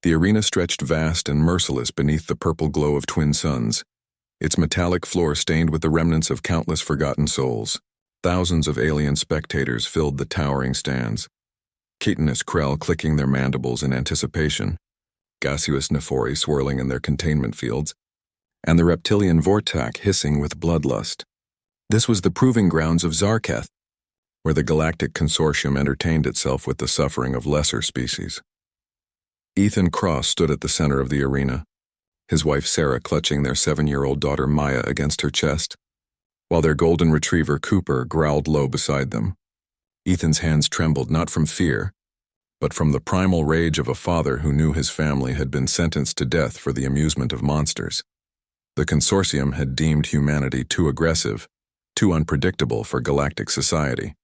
The arena stretched vast and merciless beneath the purple glow of twin suns, its metallic floor stained with the remnants of countless forgotten souls. Thousands of alien spectators filled the towering stands, chitinous Krell clicking their mandibles in anticipation, gaseous Nephori swirling in their containment fields, and the reptilian Vortak hissing with bloodlust. This was the proving grounds of Zarketh, where the Galactic Consortium entertained itself with the suffering of lesser species. Ethan Cross stood at the center of the arena, his wife Sarah clutching their 7-year-old daughter Maya against her chest, while their golden retriever Cooper growled low beside them. Ethan's hands trembled not from fear, but from the primal rage of a father who knew his family had been sentenced to death for the amusement of monsters. The Consortium had deemed humanity too aggressive, too unpredictable for galactic society.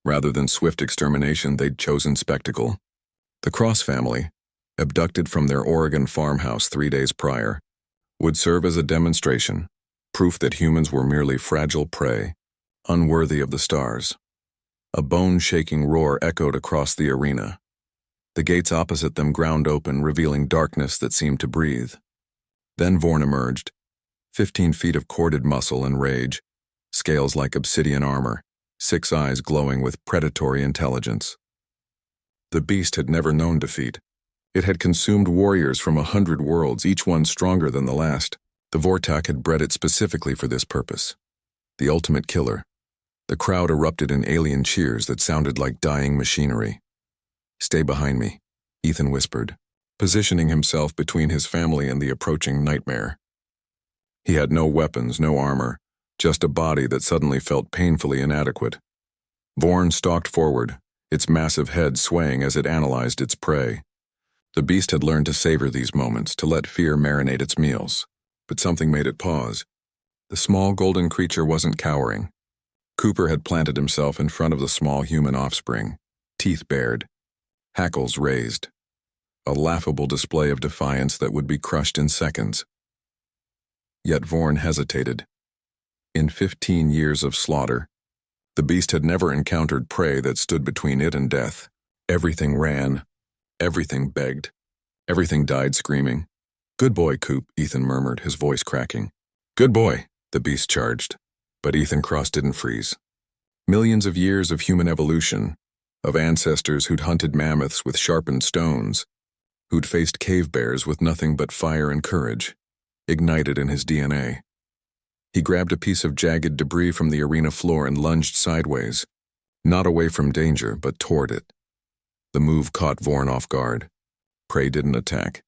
Rather than swift extermination, they'd chosen spectacle. The Cross family, abducted from their Oregon farmhouse 3 days prior, would serve as a demonstration, proof that humans were merely fragile prey, unworthy of the stars. A bone-shaking roar echoed across the arena. The gates opposite them ground open, revealing darkness that seemed to breathe. Then Vorn emerged, 15 feet of corded muscle and rage, scales like obsidian armor, 6 eyes glowing with predatory intelligence. The beast had never known defeat. It had consumed warriors from 100 worlds, each one stronger than the last. The Vortak had bred it specifically for this purpose. The ultimate killer. The crowd erupted in alien cheers that sounded like dying machinery. "Stay behind me," Ethan whispered, positioning himself between his family and the approaching nightmare. He had no weapons, no armor, just a body that suddenly felt painfully inadequate. Vorn stalked forward, its massive head swaying as it analyzed its prey. The beast had learned to savor these moments, to let fear marinate its meals. But something made it pause. The small golden creature wasn't cowering. Cooper had planted himself in front of the small human offspring, teeth bared, hackles raised. A laughable display of defiance that would be crushed in seconds. Yet Vorn hesitated. In 15 years of slaughter, the beast had never encountered prey that stood between it and death. Everything ran, everything begged, everything died screaming. "Good boy, Coop," Ethan murmured, his voice cracking. "Good boy," the beast charged, but Ethan Cross didn't freeze. Millions of years of human evolution, of ancestors who'd hunted mammoths with sharpened stones, who'd faced cave bears with nothing but fire and courage, ignited in his DNA. He grabbed a piece of jagged debris from the arena floor and lunged sideways, not away from danger, but toward it. The move caught Vorn off guard. Prey didn't attack.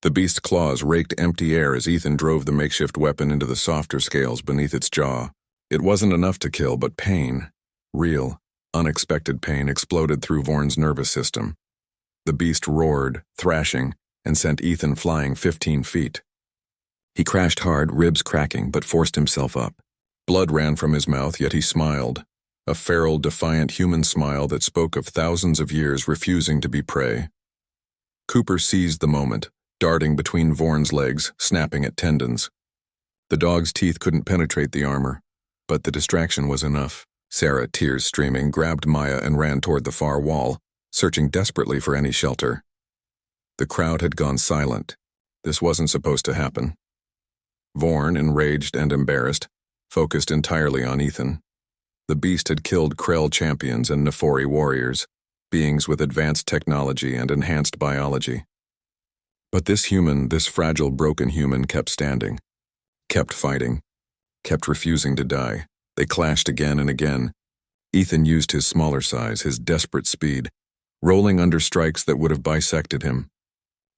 The beast's claws raked empty air as Ethan drove the makeshift weapon into the softer scales beneath its jaw. It wasn't enough to kill, but pain, real, unexpected pain, exploded through Vorn's nervous system. The beast roared, thrashing, and sent Ethan flying 15 feet. He crashed hard, ribs cracking, but forced himself up. Blood ran from his mouth, yet he smiled, a feral, defiant human smile that spoke of thousands of years refusing to be prey. Cooper seized the moment, darting between Vorn's legs, snapping at tendons. The dog's teeth couldn't penetrate the armor, but the distraction was enough. Sarah, tears streaming, grabbed Maya and ran toward the far wall, searching desperately for any shelter. The crowd had gone silent. This wasn't supposed to happen. Vorn, enraged and embarrassed, focused entirely on Ethan. The beast had killed Krell champions and Nephori warriors, beings with advanced technology and enhanced biology. But this human, this fragile, broken human, kept standing, kept fighting, kept refusing to die. They clashed again and again. Ethan used his smaller size, his desperate speed, rolling under strikes that would have bisected him.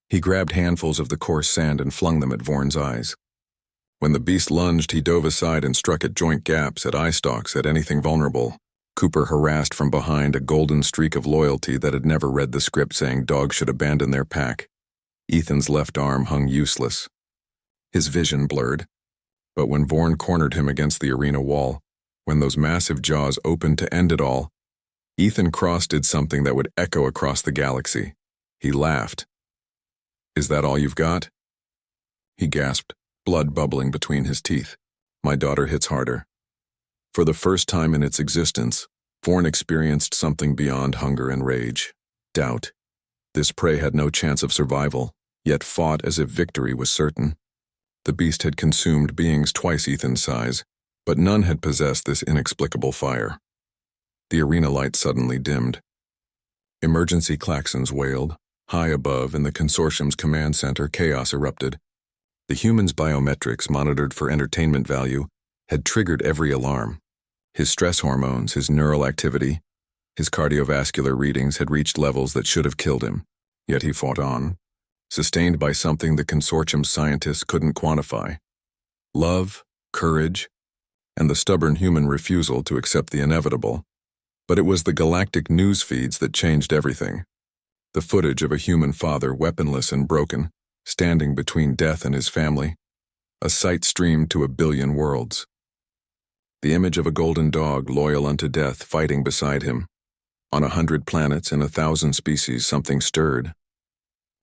He grabbed handfuls of the coarse sand and flung them at Vorn's eyes. When the beast lunged, he dove aside and struck at joint gaps, at eye stalks, at anything vulnerable. Cooper harassed from behind, a golden streak of loyalty that had never read the script saying dogs should abandon their pack. Ethan's left arm hung useless. His vision blurred. But when Vorn cornered him against the arena wall, when those massive jaws opened to end it all, Ethan Cross did something that would echo across the galaxy. He laughed. "Is that all you've got?" He gasped, blood bubbling between his teeth. "My daughter hits harder." For the first time in its existence, Vorn experienced something beyond hunger and rage. Doubt. This prey had no chance of survival, yet fought as if victory was certain. The beast had consumed beings twice Ethan's size, but none had possessed this inexplicable fire. The arena light suddenly dimmed. Emergency klaxons wailed. High above, in the consortium's command center, chaos erupted. The humans' biometrics, monitored for entertainment value, had triggered every alarm. His stress hormones, his neural activity, his cardiovascular readings had reached levels that should have killed him. Yet he fought on, sustained by something the consortium's scientists couldn't quantify. Love, courage, and the stubborn human refusal to accept the inevitable. But it was the galactic news feeds that changed everything. The footage of a human father, weaponless and broken, standing between death and his family, a sight streamed to 1 billion worlds. The image of a golden dog, loyal unto death, fighting beside him. On 100 planets and 1,000 species, something stirred.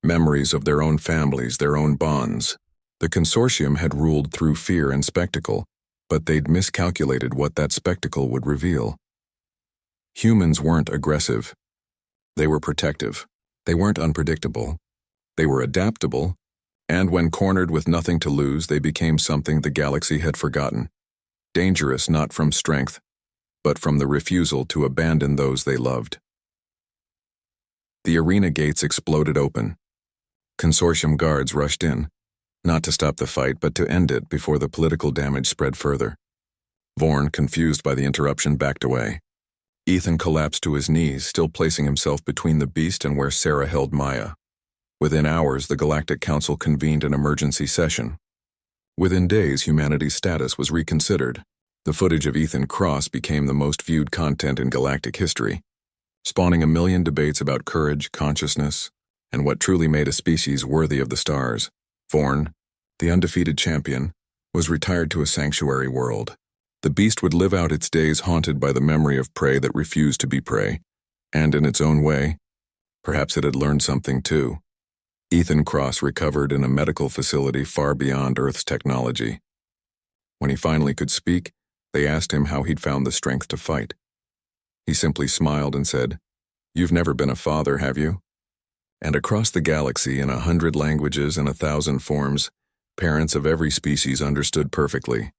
Memories of their own families, their own bonds. The consortium had ruled through fear and spectacle, but they'd miscalculated what that spectacle would reveal. Humans weren't aggressive. They were protective. They weren't unpredictable. They were adaptable, and when cornered with nothing to lose, they became something the galaxy had forgotten. Dangerous not from strength, but from the refusal to abandon those they loved. The arena gates exploded open. Consortium guards rushed in, not to stop the fight, but to end it before the political damage spread further. Vorn, confused by the interruption, backed away. Ethan collapsed to his knees, still placing himself between the beast and where Sarah held Maya. Within hours, the Galactic Council convened an emergency session. Within days, humanity's status was reconsidered. The footage of Ethan Cross became the most viewed content in galactic history, spawning 1 million debates about courage, consciousness, and what truly made a species worthy of the stars. Vorn, the undefeated champion, was retired to a sanctuary world. The beast would live out its days haunted by the memory of prey that refused to be prey, and in its own way, perhaps it had learned something too. Ethan Cross recovered in a medical facility far beyond Earth's technology. When he finally could speak, they asked him how he'd found the strength to fight. He simply smiled and said, "You've never been a father, have you?" And across the galaxy, in 100 languages and 1,000 forms, parents of every species understood perfectly.